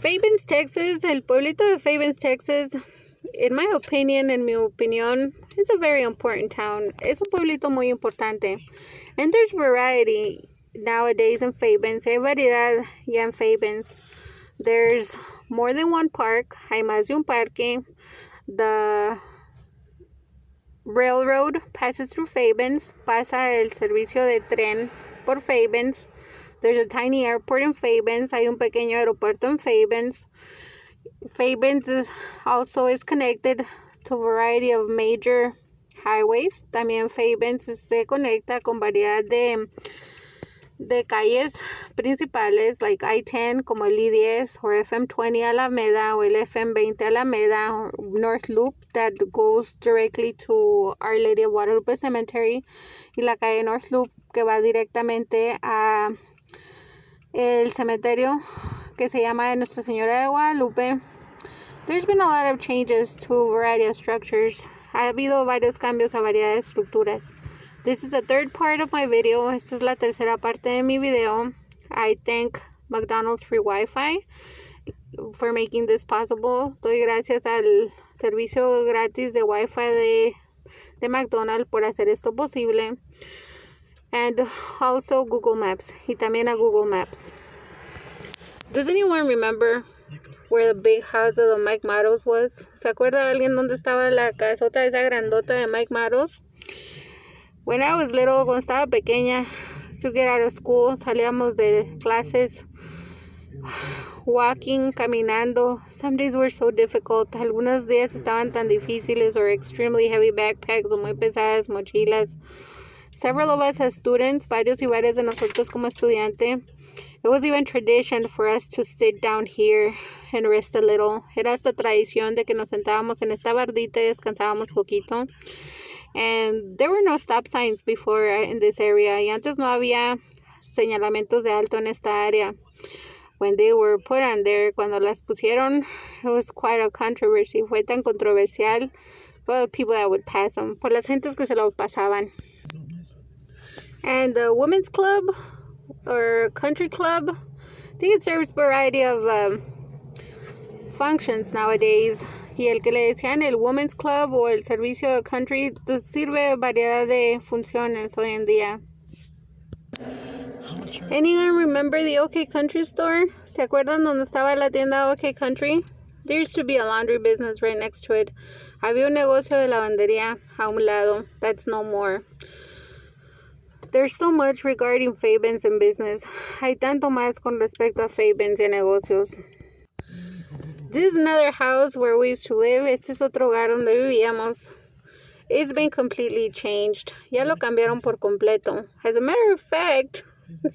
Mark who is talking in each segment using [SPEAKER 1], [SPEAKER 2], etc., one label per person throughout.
[SPEAKER 1] Fabens, Texas, el pueblito de Fabens, Texas, in my opinion, en mi opinión, it's a very important town. Es un pueblito muy importante. And there's variety nowadays in Fabens. Hay variedad ya en Fabens. There's more than one park. Hay más de un parque. The railroad passes through Fabens. Pasa el servicio de tren por Fabens. There's a tiny airport in Fabens. Hay un pequeño aeropuerto en Fabens. Fabens also is connected to a variety of major highways. También Fabens se conecta con variedad de calles principales, like I-10, como el I-10, or FM-20 Alameda, o el FM-20 Alameda, or North Loop, that goes directly to Our Lady of Guadalupe Cemetery, y la calle North Loop, que va directamente a el cementerio que se llama Nuestra Señora de Guadalupe. There's been a lot of changes to a variety of structures. Ha habido varios cambios a variedad de estructuras. This is the third part of my video. Esta es la tercera parte de mi video. I thank McDonald's Free Wi-Fi for making this possible. Doy gracias al servicio gratis de Wi-Fi de McDonald's por hacer esto posible. And also Google Maps. Y también a Google Maps. Does anyone remember where the big house of the Mike Matos was? ¿Se acuerda alguien dónde estaba la casota esa grandota de Mike Matos? When I was little, cuando estaba pequeña, to get out of school, salíamos de clases, walking, caminando. Some days were so difficult. Algunos días estaban tan difíciles, or extremely heavy backpacks, o muy pesadas mochilas. Several of us as students, varios y varias de nosotros como estudiante, it was even tradition for us to sit down here and rest a little. Era esta tradición de que nos sentábamos en esta bardita y descansábamos poquito. And there were no stop signs before in this area. Y antes no había señalamientos de alto en esta área. When they were put on there, cuando las pusieron, it was quite a controversy. Fue tan controversial for the people that would pass them, por las gentes que se lo pasaban. And the women's club or country club, I think it serves a variety of functions nowadays. Y el que le decían el women's club o el servicio de country sirve variedad de funciones hoy en día. Anyone remember the OK Country store? ¿Se acuerdan dónde estaba la tienda OK Country? There used to be a laundry business right next to it. Había un negocio de lavandería a un lado. That's no more. There's so much regarding Fabens and business. Hay tanto más con respecto a Fabens y a negocios. This is another house where we used to live. Este es otro hogar donde vivíamos. It's been completely changed. Ya lo cambiaron por completo. As a matter of fact,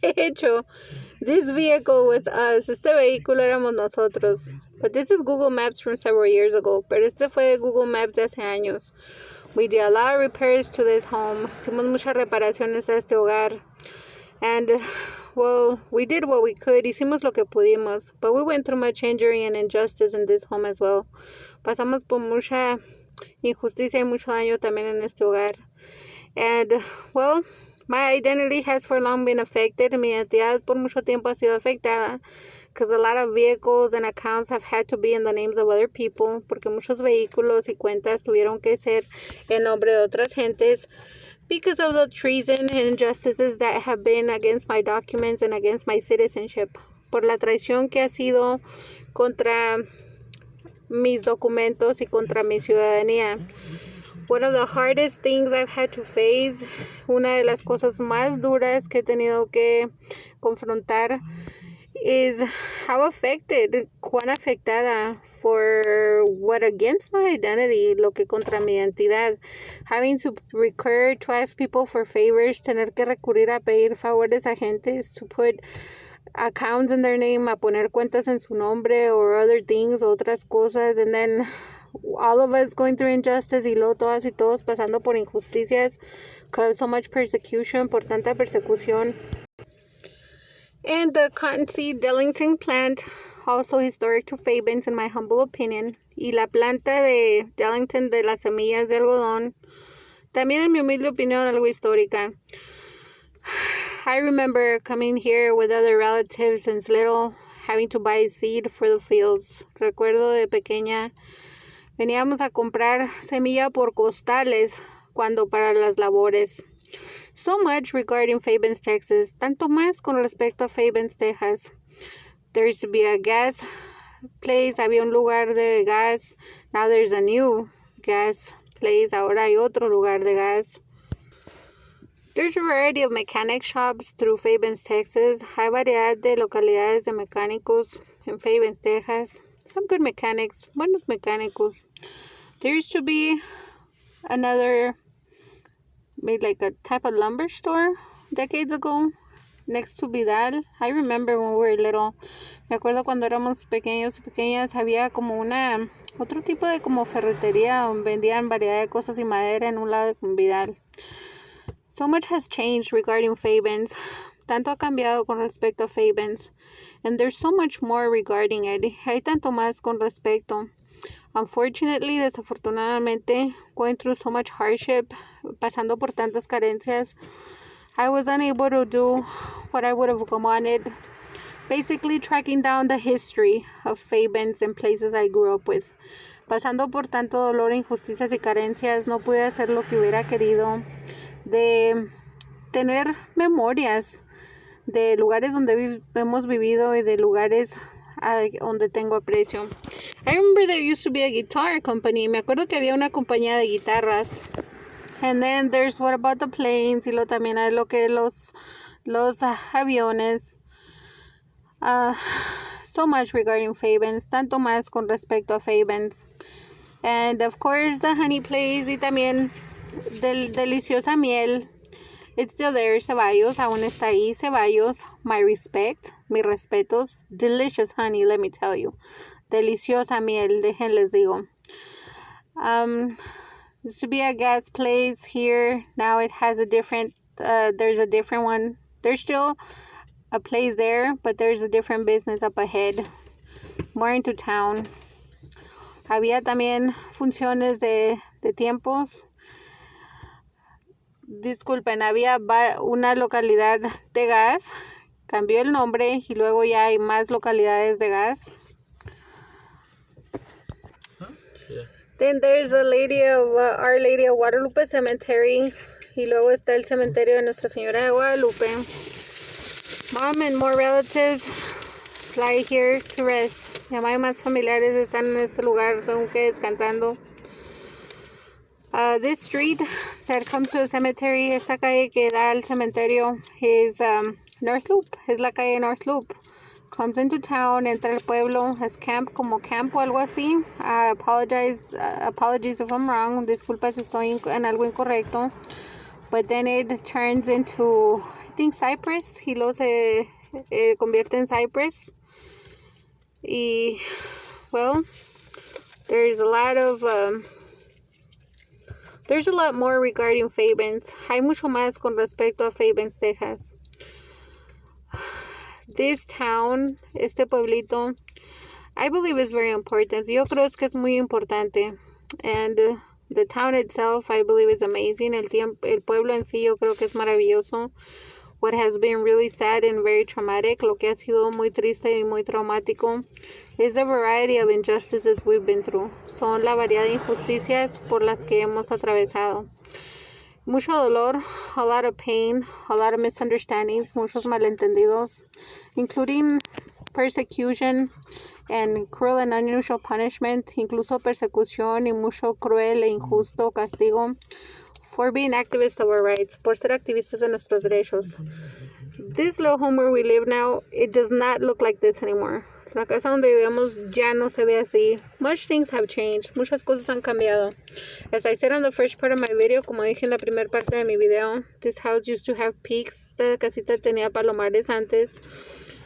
[SPEAKER 1] de hecho, this vehicle was us. Este vehículo éramos nosotros. But this is Google Maps from several years ago. Pero este fue Google Maps de hace años. We did a lot of repairs to this home. Hicimos muchas reparaciones a este hogar. And, well, we did what we could. Hicimos lo que pudimos. But we went through much injury and injustice in this home as well. Pasamos por mucha injusticia y mucho daño también en este hogar. And, well, my identity has for long been affected. Mi identidad por mucho tiempo ha sido afectada. Because a lot of vehicles and accounts have had to be in the names of other people. Porque muchos vehículos y cuentas tuvieron que ser en nombre de otras gentes. Because of the treason and injustices that have been against my documents and against my citizenship. Por la traición que ha sido contra mis documentos y contra mi ciudadanía. One of the hardest things I've had to face, una de las cosas más duras que he tenido que confrontar, is how affected, cuán afectada for what against my identity, lo que contra mi identidad. Having to recur to ask people for favors, tener que recurrir a pedir favores a gentes, to put accounts in their name, a poner cuentas en su nombre, or other things, otras cosas, and then all of us going through injustice, y luego todas y todos pasando por injusticias, cause so much persecution, por tanta persecución. And the cottonseed Dellington plant, also historic to Fabens in my humble opinion. Y la planta de Dellington de las semillas de algodón, también en mi humilde opinión algo histórica. I remember coming here with other relatives since little, having to buy seed for the fields. Recuerdo de pequeña, veníamos a comprar semilla por costales cuando para las labores. So much regarding Fabens, Texas. Tanto más con respecto a Fabens, Texas. There used to be a gas place, había un lugar de gas. Now there's a new gas place. Ahora hay otro lugar de gas. There's a variety of mechanic shops through Fabens, Texas. Hay variedad de localidades de mecánicos en Fabens, Texas. Some good mechanics, buenos mecánicos. There used to be another, made like a type of lumber store decades ago next to Vidal. I remember when we were little. Me acuerdo cuando éramos pequeños y pequeñas, había como otro tipo de como ferretería donde vendían variedad de cosas y madera en un lado de Vidal. So much has changed regarding Fabens. Tanto ha cambiado con respecto a Fabens. And there's so much more regarding it. Hay tanto más con respecto. Unfortunately, desafortunadamente, going through so much hardship, pasando por tantas carencias, I was unable to do what I would have wanted. Basically, tracking down the history of Fabens and places I grew up with. Pasando por tanto dolor, injusticias y carencias, no pude hacer lo que hubiera querido. De tener memorias de lugares donde hemos vivido y de lugares donde tengo aprecio. I remember there used to be a guitar company. Me acuerdo que había una compañía de guitarras. And then there's what about the planes, y lo también hay lo que los aviones. So much regarding Fabens, tanto más con respecto a Fabens. And of course the honey place y también deliciosa miel. It's still there, Ceballos, aún está ahí, Ceballos. My respect, mis respetos. Delicious honey, let me tell you. Deliciosa miel, déjenles digo. Used to be a gas place here. Now it has a different, there's a different one. There's still a place there, but there's a different business up ahead. More into town. Había también funciones de tiempos. Disculpen, había una localidad de gas. Cambió el nombre y luego ya hay más localidades de gas. Then there's the Lady of Our Lady of Guadalupe Cemetery. Y luego está el cementerio de Nuestra Señora de Guadalupe. Mom and more relatives fly here to rest. Mi mamá y más familiares están en este lugar, según que descansando. This street that comes to the cemetery, esta calle que da al cementerio, is North Loop. Es la calle North Loop. Comes into town, entra al pueblo, es como camp o algo así. Apologies if I'm wrong. Disculpa si estoy en algo incorrecto. But then it turns into, I think, Cypress. Y luego se convierte en Cypress. Y, well, there's a lot more regarding Fabens. Hay mucho más con respecto a Fabens, Texas. This town, este pueblito, I believe is very important. Yo creo que es muy importante. And the town itself, I believe, is amazing. El pueblo en sí, yo creo que es maravilloso. What has been really sad and very traumatic, lo que ha sido muy triste y muy traumático, is the variety of injustices we've been through. Son la variedad de injusticias por las que hemos atravesado. Mucho dolor, a lot of pain, a lot of misunderstandings, muchos malentendidos, including persecution and cruel and unusual punishment, incluso persecución y mucho cruel e injusto castigo, for being activists of our rights, por ser activistas de nuestros derechos. This little home where we live now, it does not look like this anymore. La casa donde vivimos ya no se ve así. Much things have changed. Muchas cosas han cambiado. As I said on the first part of my video, como dije en la primera parte de mi video, this house used to have peaks. Esta casita tenía palomares antes.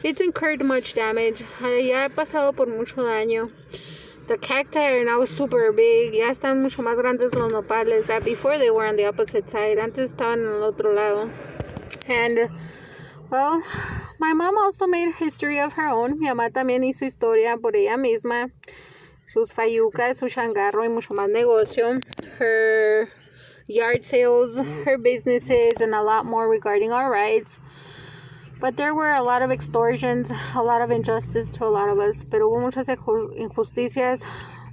[SPEAKER 1] It's incurred much damage. Ya ha pasado por mucho daño. The cacti are now super big. Ya están mucho más grandes los nopales. That before they were on the opposite side. Antes estaban en el otro lado. And, well, my mom also made history of her own. Mi mamá también hizo historia por ella misma. Sus fayucas, su changarro y mucho más negocio. Her yard sales, her businesses, and a lot more regarding our rights. But there were a lot of extortions, a lot of injustice to a lot of us. Pero hubo muchas injusticias,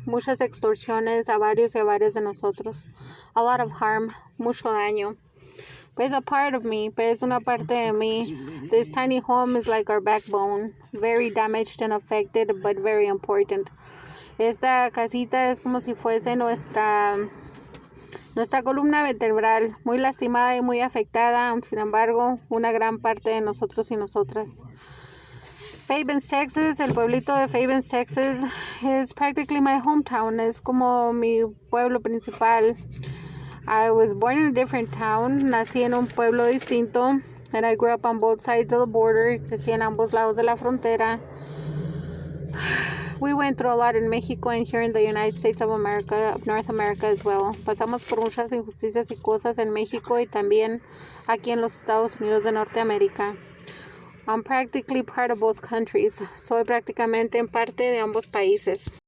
[SPEAKER 1] muchas extorsiones a varios y a varias de nosotros. A lot of harm, mucho daño. But it's a part of me, but es una parte de mí. This tiny home is like our backbone. Very damaged and affected, but very important. Esta casita es como si fuese nuestra columna vertebral, muy lastimada y muy afectada, sin embargo, una gran parte de nosotros y nosotras. Fabens, Texas, el pueblito de Fabens, Texas, is practically my hometown. Es como mi pueblo principal. I was born in a different town. Nací en un pueblo distinto. And I grew up on both sides of the border. Crecí en ambos lados de la frontera. We went through a lot in Mexico and here in the United States of America, North America as well. Pasamos por muchas injusticias y cosas en México y también aquí en los Estados Unidos de Norteamérica. I'm practically part of both countries. Soy prácticamente en parte de ambos países.